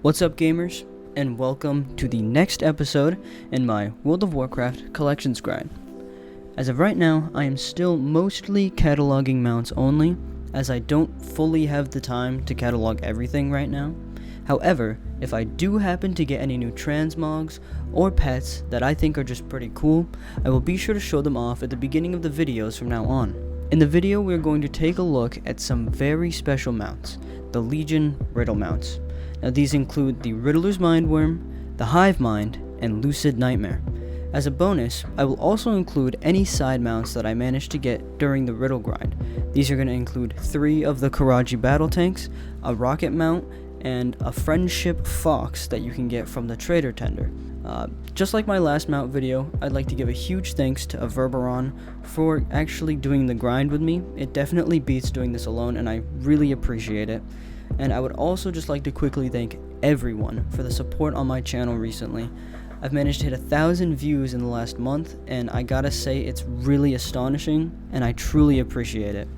What's up, gamers, and welcome to the next episode in my World of Warcraft collections grind. As of right now, I am still mostly cataloging mounts only, as I don't fully have the time to catalog everything right now. However, if I do happen to get any new transmogs or pets that I think are just pretty cool, I will be sure to show them off at the beginning of the videos from now on. In the video, we're going to take a look at some very special mounts, the Legion Riddle mounts. Now these include the Riddlers Mindworm, the Hivemind, and Lucid Nightmare. As a bonus, I will also include any side mounts that I managed to get during the Riddle grind. These are going to include 3 of the Karaji battle tanks, a rocket mount, and a friendship fox that you can get from the trader tender. Just like my last mount video, I'd like to give a huge thanks to Everberon for actually doing the grind with me. It definitely beats doing this alone, and I really appreciate it. And I would also just like to quickly thank everyone for the support on my channel recently. I've managed to hit 1,000 views in the last month, and I gotta say it's really astonishing, and I truly appreciate it.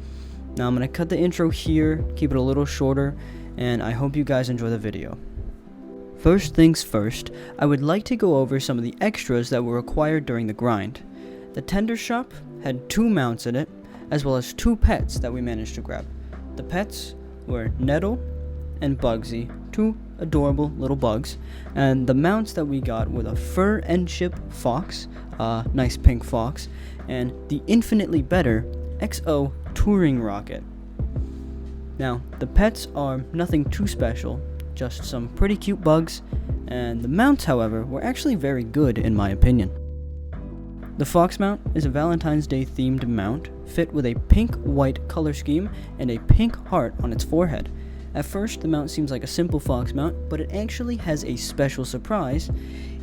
Now I'm gonna cut the intro here, keep it a little shorter, and I hope you guys enjoy the video. First things first, I would like to go over some of the extras that were acquired during the grind. The tender shop had 2 mounts in it, as well as 2 pets that we managed to grab. The pets were Nettle and Bugsy, 2 adorable little bugs, and the mounts that we got were the Fur Endship Fox, nice pink fox, and the infinitely better XO Touring Rocket. Now, the pets are nothing too special, just some pretty cute bugs, and the mounts, however, were actually very good in my opinion. The Fox mount is a Valentine's Day themed mount, fit with a pink-white color scheme and a pink heart on its forehead. At first, the mount seems like a simple Fox mount, but it actually has a special surprise.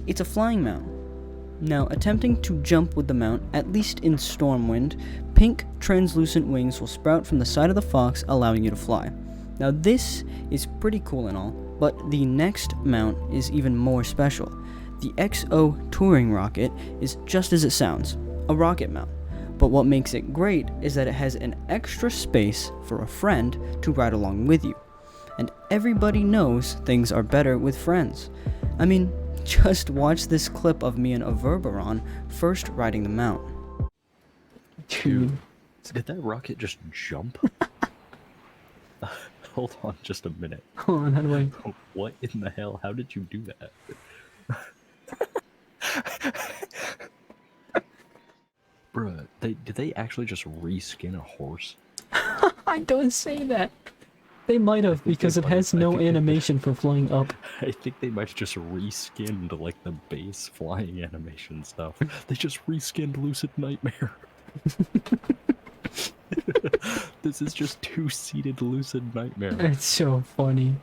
It's a flying mount. Now, attempting to jump with the mount, at least in Stormwind, pink translucent wings will sprout from the side of the fox, allowing you to fly. Now, this is pretty cool and all, but the next mount is even more special. The XO Touring Rocket is just as it sounds, a rocket mount. But what makes it great is that it has an extra space for a friend to ride along with you. And everybody knows things are better with friends. I mean, just watch this clip of me and Everberon first riding the mount. Dude, did that rocket just jump? Hold on just a minute. Hold on, how do I... What in the hell? How did you do that? Bruh, did they actually just reskin a horse? I don't say that. They might have, because it has no animation for flying up. I think they might have just reskinned like the base flying animation stuff. They just reskinned Lucid Nightmare. This is just 2-seated Lucid Nightmare. It's so funny.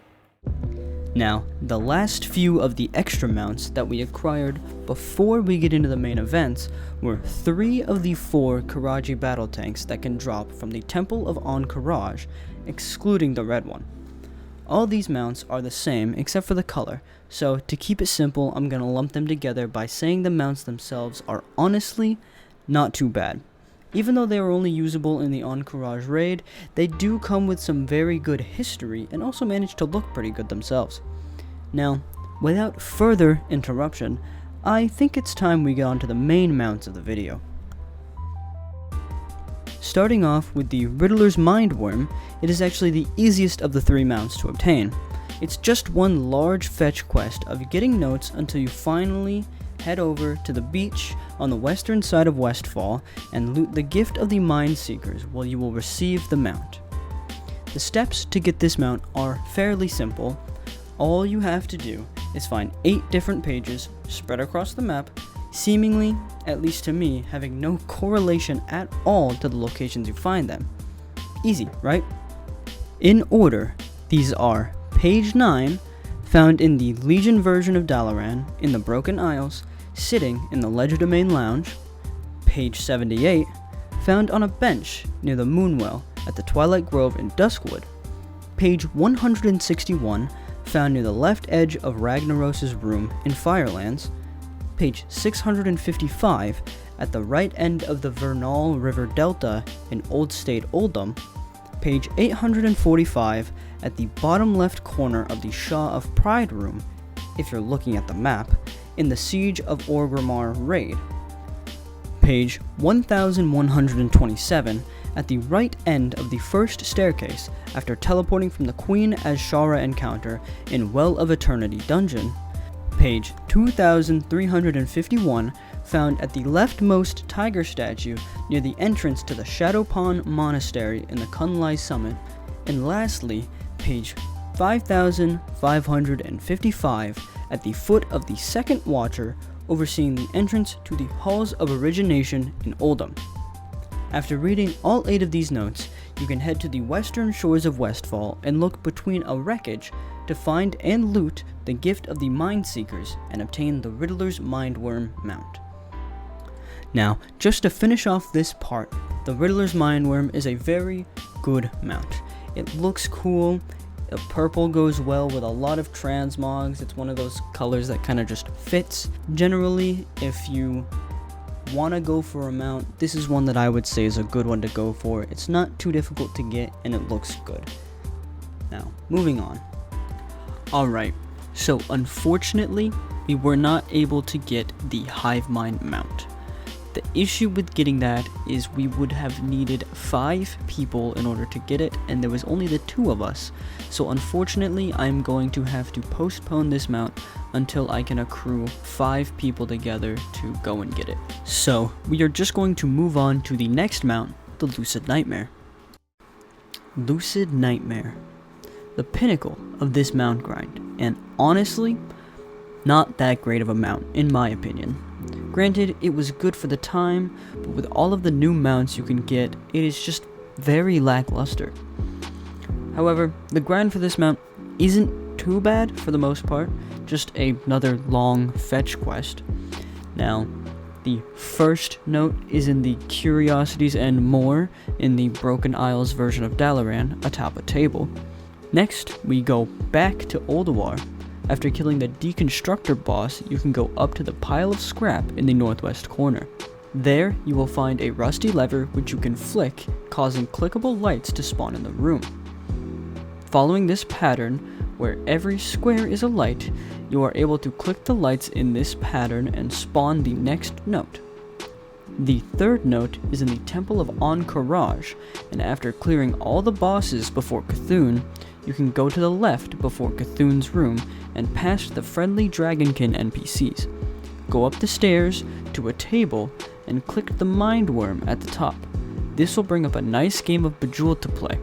Now, the last few of the extra mounts that we acquired before we get into the main events were 3 of the 4 Karaji battle tanks that can drop from the Temple of Karaj, excluding the red one. All these mounts are the same except for the color, so to keep it simple, I'm gonna lump them together by saying the mounts themselves are honestly not too bad. Even though they are only usable in the Karaj raid, they do come with some very good history and also manage to look pretty good themselves. Now, without further interruption, I think it's time we get on to the main mounts of the video. Starting off with the Riddler's Mindworm, it is actually the easiest of the 3 mounts to obtain. It's just one large fetch quest of getting notes until you finally head over to the beach on the western side of Westfall and loot the Gift of the Mind Seekers, where you will receive the mount. The steps to get this mount are fairly simple. All you have to do is find 8 different pages spread across the map, seemingly, at least to me, having no correlation at all to the locations you find them. Easy, right? In order, these are page 9, found in the Legion version of Dalaran in the Broken Isles, sitting in the Legerdemain Lounge. Page 78, found on a bench near the Moonwell at the Twilight Grove in Duskwood. Page 161, found near the left edge of Ragnaros' room in Firelands. Page 655, at the right end of the Vernal River Delta in Old State Oldham. Page 845, at the bottom left corner of the Shaw of Pride room, if you're looking at the map, in the Siege of Orgrimmar raid. Page 1127 at the right end of the first staircase after teleporting from the Queen Azshara encounter in Well of Eternity dungeon. Page 2351 found at the leftmost tiger statue near the entrance to the Shadowpawn Monastery in the Kunlai Summit. And lastly, page 5555 at the foot of the second watcher overseeing the entrance to the Halls of Origination in Oldham. After reading all 8 of these notes, you can head to the western shores of Westfall and look between a wreckage to find and loot the gift of the Mindseekers and obtain the Riddler's Mindworm Mount. Now, just to finish off this part, the Riddler's Mindworm is a very good mount. It looks cool, the purple goes well with a lot of transmogs, it's one of those colors that kind of just fits. Generally, if you want to go for a mount, this is one that I would say is a good one to go for. It's not too difficult to get and it looks good. Now, moving on. Alright, so unfortunately, we were not able to get the Hivemind Mount. The issue with getting that is we would have needed 5 people in order to get it, and there was only the 2 of us. So unfortunately, I'm going to have to postpone this mount until I can accrue 5 people together to go and get it. So we are just going to move on to the next mount, the Lucid Nightmare. Lucid Nightmare. The pinnacle of this mount grind, and honestly, not that great of a mount in my opinion. Granted, it was good for the time, but with all of the new mounts you can get, it is just very lackluster. However, the grind for this mount isn't too bad for the most part, just another long fetch quest. Now, the first note is in the Curiosities and More in the Broken Isles version of Dalaran atop a table. Next, we go back to Ulduar. After killing the Deconstructor boss, you can go up to the pile of scrap in the northwest corner. There, you will find a rusty lever which you can flick, causing clickable lights to spawn in the room. Following this pattern, where every square is a light, you are able to click the lights in this pattern and spawn the next note. The third note is in the Temple of Encourage, and after clearing all the bosses before Cthulhu, you can go to the left before Cthulhu's room and past the friendly Dragonkin NPCs. Go up the stairs to a table and click the Mindworm at the top. This will bring up a nice game of Bejeweled to play,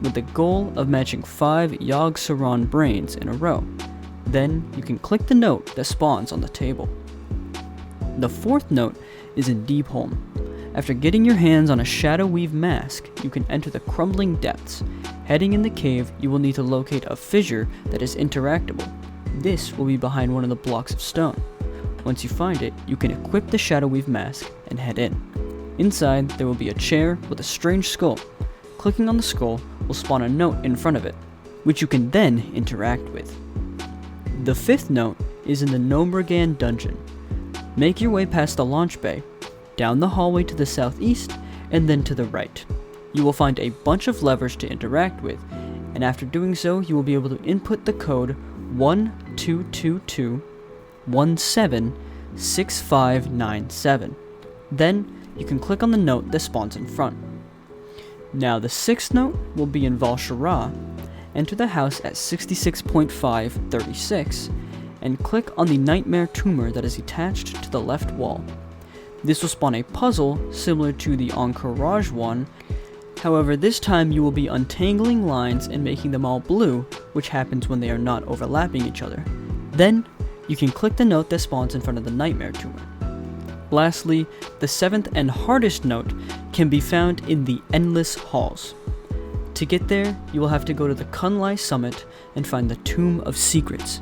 with the goal of matching 5 Yogg-Saron brains in a row. Then you can click the note that spawns on the table. The fourth note is in Deepholm. After getting your hands on a Shadow Weave mask, you can enter the Crumbling Depths. Heading in the cave, you will need to locate a fissure that is interactable. This will be behind one of the blocks of stone. Once you find it, you can equip the Shadow Weave mask and head in. Inside, there will be a chair with a strange skull. Clicking on the skull will spawn a note in front of it, which you can then interact with. The fifth note is in the Gnomeregan dungeon. Make your way past the launch bay, down the hallway to the southeast, and then to the right. You will find a bunch of levers to interact with, and after doing so, you will be able to input the code 1222176597. Then, you can click on the note that spawns in front. Now the sixth note will be in Val'Sharah. Enter the house at 66.536, and click on the Nightmare Tumor that is attached to the left wall. This will spawn a puzzle similar to the Encourage one. However, this time you will be untangling lines and making them all blue, which happens when they are not overlapping each other. Then, you can click the note that spawns in front of the Nightmare Tumor. Lastly, the seventh and hardest note can be found in the Endless Halls. To get there, you will have to go to the Kunlai Summit and find the Tomb of Secrets.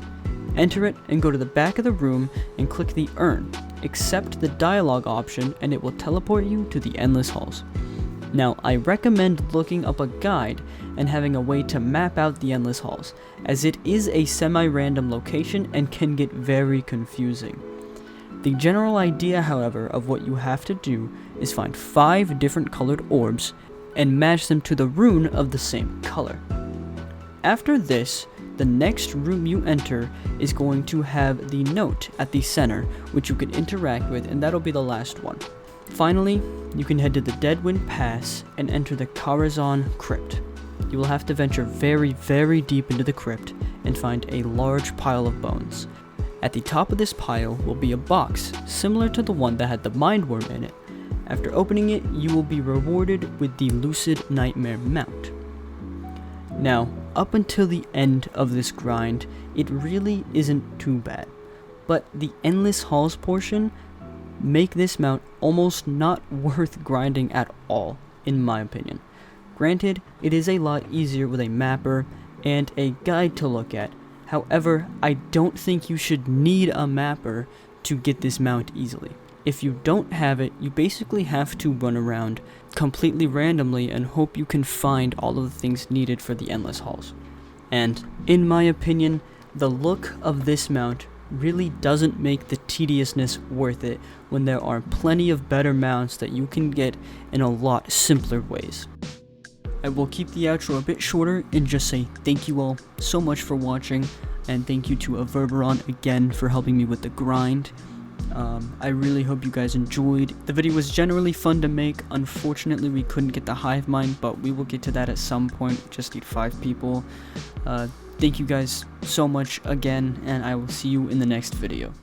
Enter it and go to the back of the room and click the urn. Accept the dialogue option and it will teleport you to the Endless Halls. Now, I recommend looking up a guide and having a way to map out the Endless Halls, as it is a semi-random location and can get very confusing. The general idea, however, of what you have to do is find 5 different colored orbs and match them to the rune of the same color. After this, the next room you enter is going to have the note at the center, which you can interact with, and that'll be the last one. Finally, you can head to the Deadwind Pass and enter the Karazhan Crypt. You will have to venture very, very deep into the crypt and find a large pile of bones. At the top of this pile will be a box, similar to the one that had the Mindworm in it. After opening it, you will be rewarded with the Lucid Nightmare Mount. Now, up until the end of this grind, it really isn't too bad, but the Endless Halls portion make this mount almost not worth grinding at all, in my opinion. Granted, it is a lot easier with a mapper and a guide to look at. However, I don't think you should need a mapper to get this mount easily. If you don't have it, you basically have to run around completely randomly and hope you can find all of the things needed for the Endless Halls. And, in my opinion, the look of this mount really doesn't make the tediousness worth it when there are plenty of better mounts that you can get in a lot simpler ways. I will keep the outro a bit shorter and just say thank you all so much for watching, and thank you to Everberon again for helping me with the grind. I really hope you guys enjoyed. The video was generally fun to make. Unfortunately, we couldn't get the Hivemind, but we will get to that at some point. We just need 5 people. Thank you guys so much again, and I will see you in the next video.